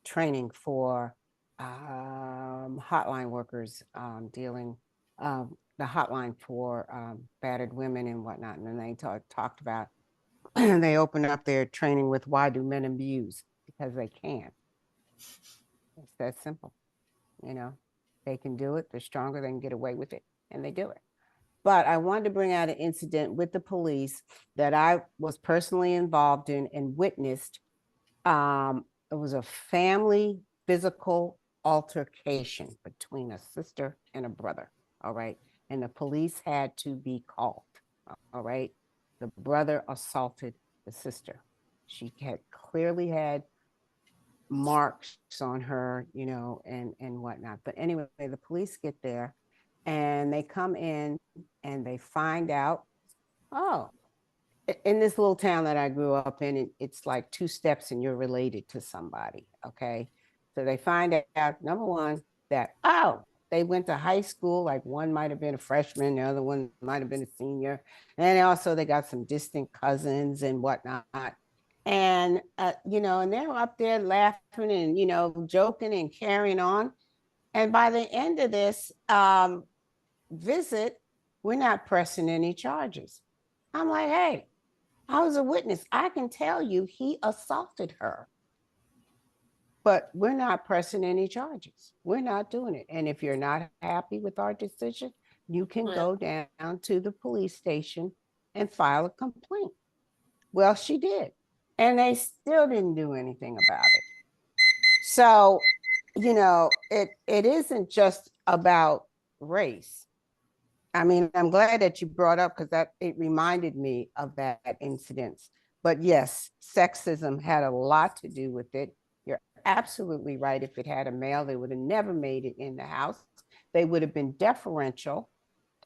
training for hotline workers dealing the hotline for battered women and whatnot. And then they talked about they opened up their training with why do men abuse? Because they can. It's that simple. They can do it. They're stronger. They can get away with it, and they do it. But I wanted to bring out an incident with the police that I was personally involved in and witnessed. It was a family physical altercation between a sister and a brother. All right. And the police had to be called. All right. The brother assaulted the sister. She had clearly had marks on her, and whatnot. But anyway, the police get there and they come in and they find out, oh, in this little town that I grew up in, it's like 2 steps and you're related to somebody. Okay. So they find out, number one, that, oh, they went to high school, like one might have been a freshman, the other one might have been a senior. And also they got some distant cousins and whatnot. And, and they're up there laughing and, joking and carrying on. And by the end of this, visit, we're not pressing any charges. I'm like, hey, I was a witness. I can tell you he assaulted her. But we're not pressing any charges. We're not doing it. And if you're not happy with our decision, you can go down to the police station and file a complaint. Well, she did. And they still didn't do anything about it. So, you know, it isn't just about race. I mean, I'm glad that you brought up because that it reminded me of that incident. But yes, sexism had a lot to do with it. You're absolutely right. If it had a male, they would have never made it in the house. They would have been deferential,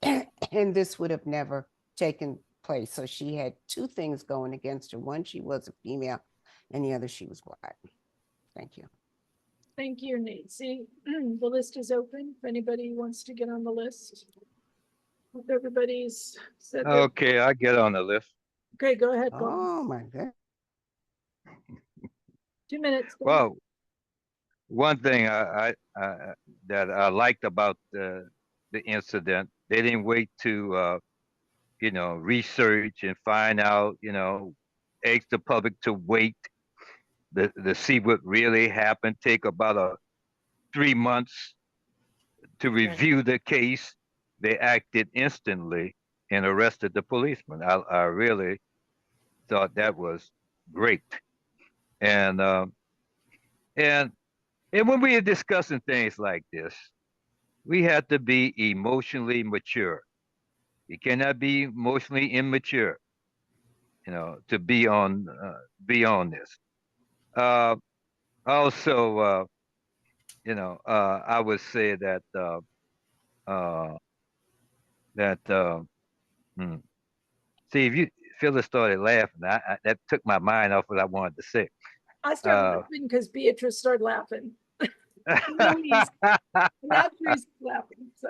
and this would have never taken place. So she had two things going against her. One, she was a female, and the other, she was black. Thank you. Thank you, Nate. See, the list is open if anybody wants to get on the list. Hope everybody's said their- Okay, I get on the list. Okay, go ahead. Go on. Oh my God. 2 minutes. Go on. Well, one thing that I liked about the incident, they didn't wait to research and find out, ask the public to wait to see what really happened. Take about 3 months to review the case. They acted instantly and arrested the policeman. I really thought that was great. And and when we are discussing things like this, we have to be emotionally mature. You cannot be emotionally immature, to be on this. Also, I would say that that hmm. See, if you Phyllis started laughing, that took my mind off what I wanted to say. I started laughing because Beatrice started laughing. Now she's laughing. So.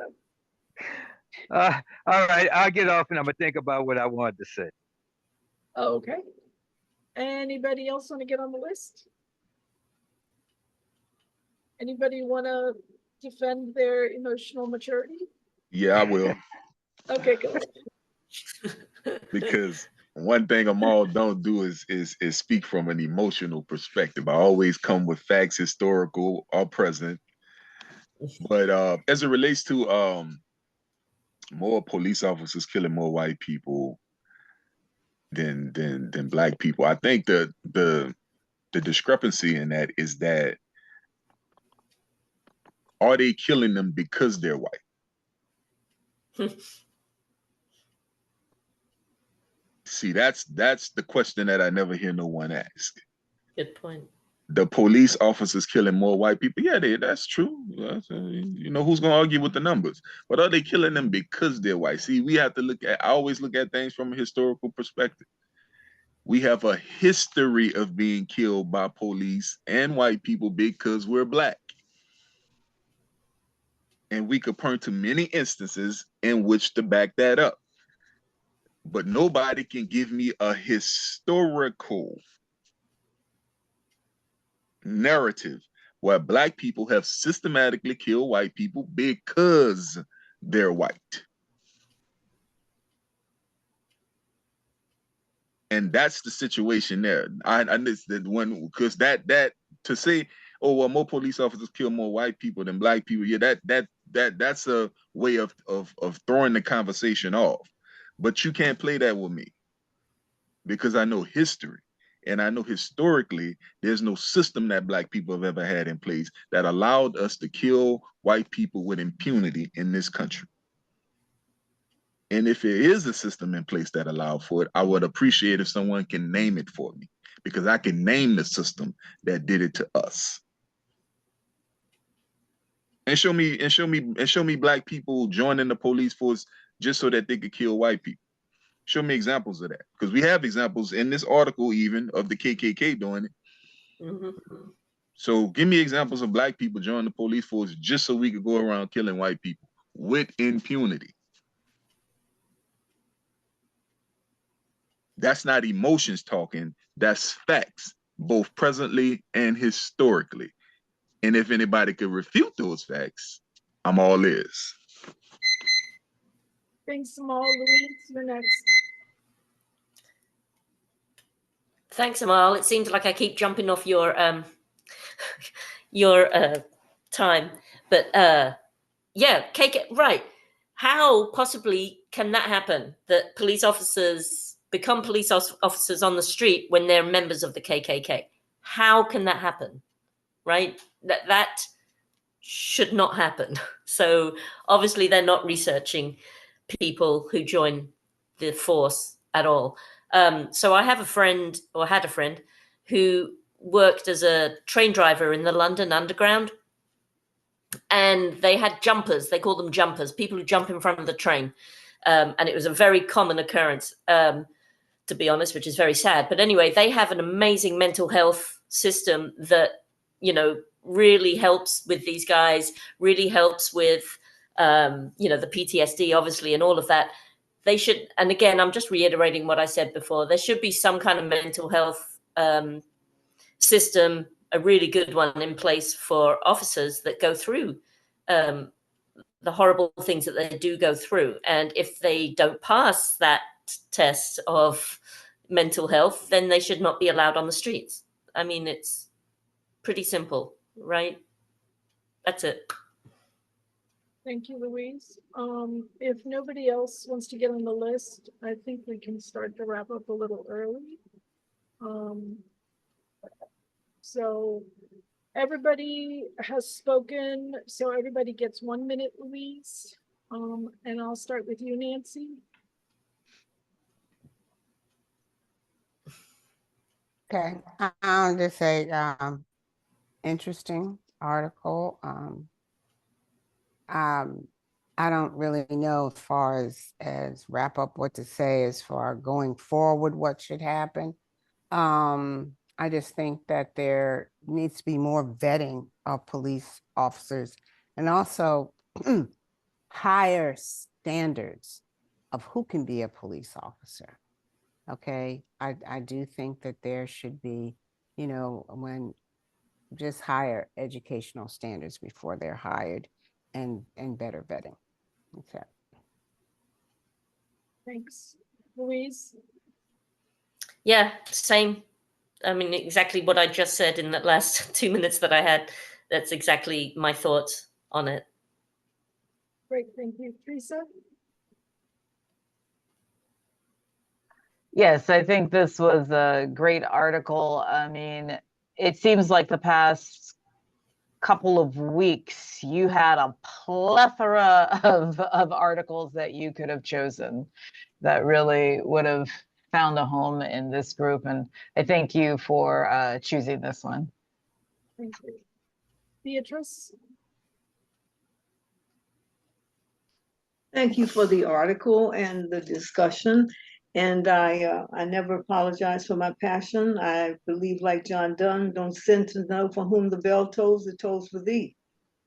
All right, I'll get off and I'm gonna think about what I wanted to say. Okay. Anybody else want to get on the list? Anybody want to defend their emotional maturity? Yeah, I will. Okay, go ahead. Because one thing Amal don't do is speak from an emotional perspective. I always come with facts, historical or present. But as it relates to more police officers killing more white people than black people, I think the discrepancy in that is that, are they killing them because they're white? See, that's the question that I never hear no one ask. Good point. The police officers killing more white people. Yeah, that's true. Who's gonna argue with the numbers? But are they killing them because they're white? See, we have to I always look at things from a historical perspective. We have a history of being killed by police and white people because we're black. And we could point to many instances in which to back that up. But nobody can give me a historical narrative where black people have systematically killed white people because they're white. And that's the situation there. I missed that one because that to say, oh well, more police officers kill more white people than black people. Yeah, that's a way of throwing the conversation off. But you can't play that with me because I know history. And I know historically, there's no system that black people have ever had in place that allowed us to kill white people with impunity in this country. And if there is a system in place that allowed for it, I would appreciate if someone can name it for me, because I can name the system that did it to us. And show me black people joining the police force just so that they could kill white people. Show me examples of that, because we have examples in this article even of the KKK doing it. Mm-hmm. So give me examples of black people joining the police force just so we could go around killing white people with impunity. That's not emotions talking, that's facts, both presently and historically. And if anybody could refute those facts, I'm all ears. Thanks, Amal. Louise, you're next. Thanks, Amal. It seems like I keep jumping off your your time, but yeah, right. How possibly can that happen? That police officers become police officers on the street when they're members of the KKK? How can that happen? Right? That should not happen. So obviously they're not researching people who join the force at all. So I have a friend, or had a friend, who worked as a train driver in the London Underground, and they had jumpers. They call them jumpers, people who jump in front of the train. And it was a very common occurrence, to be honest, which is very sad. But anyway, they have an amazing mental health system that, you know, really helps with these guys, really helps with, you know, the PTSD, obviously, and all of that. They should, and again, I'm just reiterating what I said before, there should be some kind of mental health system, a really good one in place for officers that go through the horrible things that they do go through. And if they don't pass that test of mental health, then they should not be allowed on the streets. I mean, it's pretty simple, right? That's it. Thank you, Louise. If nobody else wants to get on the list, I think we can start to wrap up a little early. So everybody has spoken, so everybody gets 1 minute, Louise. And I'll start with you, Nancy. Okay, I'll just say, interesting article. I don't really know as far as wrap up what to say as far going forward, what should happen. I just think that there needs to be more vetting of police officers, and also higher standards of who can be a police officer. Okay, I do think that there should be, you know, when just higher educational standards before they're hired, and better vetting. Okay. Thanks. Louise? Yeah, same. I mean, exactly what I just said in that last 2 minutes that I had. That's exactly my thoughts on it. Great, thank you. Teresa? Yes, I think this was a great article. I mean, it seems like the past couple of weeks, you had a plethora of articles that you could have chosen that really would have found a home in this group. And I thank you for choosing this one. Thank you. Beatrice? Thank you for the article and the discussion. And I never apologize for my passion. I believe, like John Donne, don't send to know for whom the bell tolls, it tolls for thee.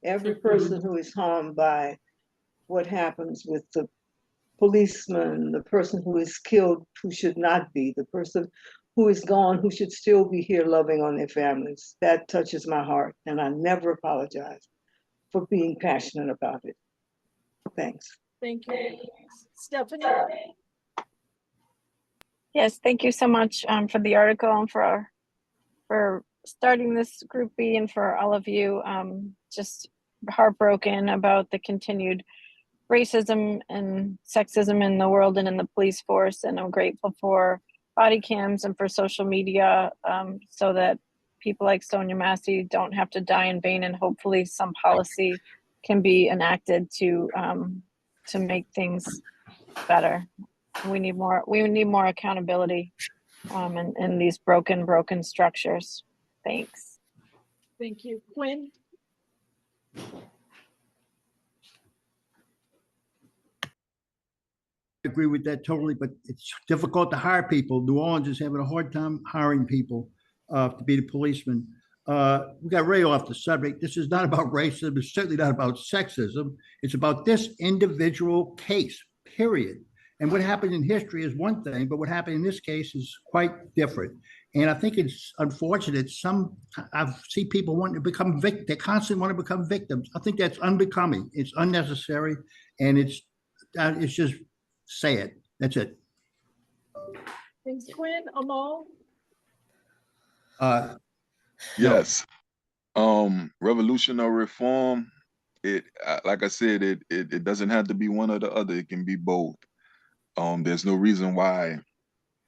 Every person who is harmed by what happens with the policeman, the person who is killed, who should not be, the person who is gone, who should still be here loving on their families. That touches my heart, and I never apologize for being passionate about it. Thanks. Thank you. Stephanie? Yes, thank you so much for the article and for starting this group B, and for all of you. Just heartbroken about the continued racism and sexism in the world and in the police force. And I'm grateful for body cams and for social media, so that people like Sonia Massey don't have to die in vain, and hopefully some policy can be enacted to make things better. We need more accountability in these broken structures. Thanks. Thank you. Quinn? Agree with that totally, but it's difficult to hire people. New Orleans is having a hard time hiring people to be the policemen. We got way off the subject. This is not about racism. It's certainly not about sexism. It's about this individual case, period. And what happened in history is one thing, but what happened in this case is quite different. And I think it's unfortunate. I've seen people wanting to become victims. They constantly want to become victims. I think that's unbecoming. It's unnecessary, and it's just say it. That's it. Thanks, Quinn. Amal? No. Yes. Revolution or reform, like I said, it doesn't have to be one or the other. It can be both. There's no reason why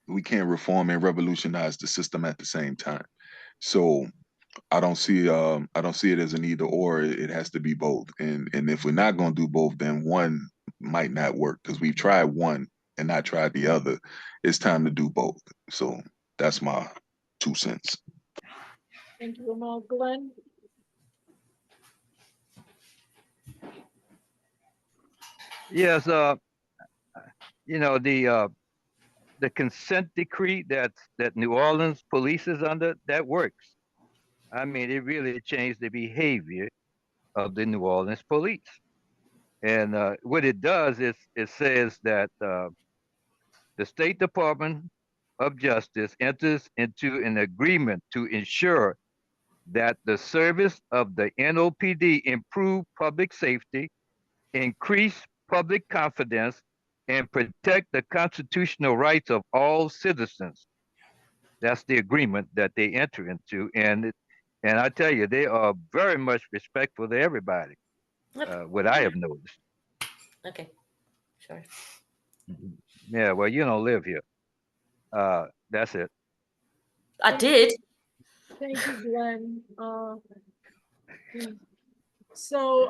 we can't reform and revolutionize the system at the same time. So I don't see it as an either or. It has to be both. And if we're not going to do both, then one might not work because we've tried one and not tried the other. It's time to do both. So that's my 2 cents. Thank you, Amal. Glenn? Yes, the consent decree that New Orleans police is under, that works. I mean, it really changed the behavior of the New Orleans police. And what it does is it says that the State Department of Justice enters into an agreement to ensure that the service of the NOPD improve public safety, increase public confidence, and protect the constitutional rights of all citizens. That's the agreement that they enter into, and I tell you, they are very much respectful to everybody. What I have noticed. Okay, sure. Yeah, well, you don't live here. That's it. I did. Thank you, Glenn. So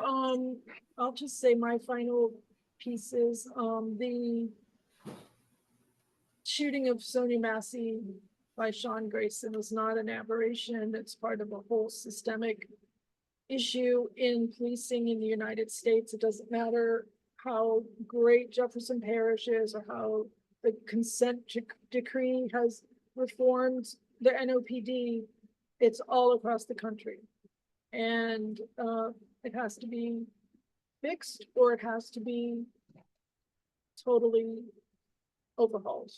I'll just say my final piece is the shooting of Sonia Massey by Sean Grayson was not an aberration. It's part of a whole systemic issue in policing in the United States. It doesn't matter how great Jefferson Parish is or how the consent decree has reformed the NOPD. It's all across the country. And it has to be fixed or it has to be totally overhauled.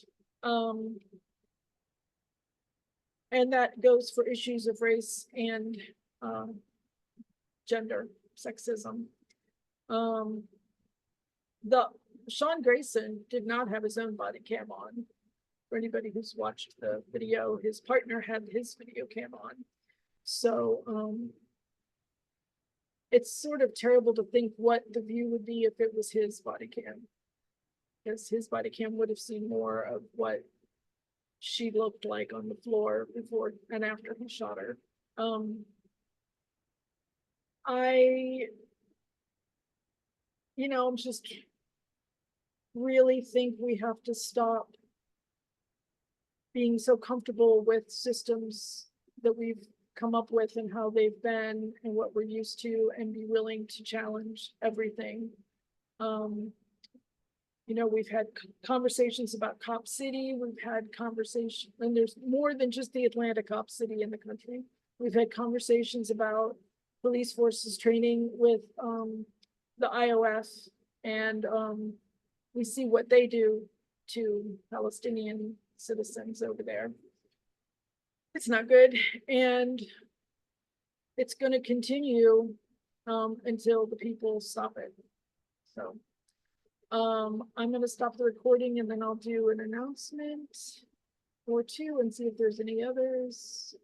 And that goes for issues of race and gender, sexism. The Sean Grayson did not have his own body cam on. For anybody who's watched the video, his partner had his video cam on. So it's sort of terrible to think what the view would be if it was his body cam. Because his body cam would have seen more of what she looked like on the floor before and after he shot her. I'm just really think we have to stop being so comfortable with systems that we've come up with and how they've been and what we're used to, and be willing to challenge everything. We've had conversations about Cop City. We've had conversations, and there's more than just the Atlanta Cop City in the country. We've had conversations about police forces training with the iOS, and we see what they do to Palestinian citizens over there. It's not good, and it's going to continue until the people stop it. So I'm going to stop the recording and then I'll do an announcement or two and see if there's any others.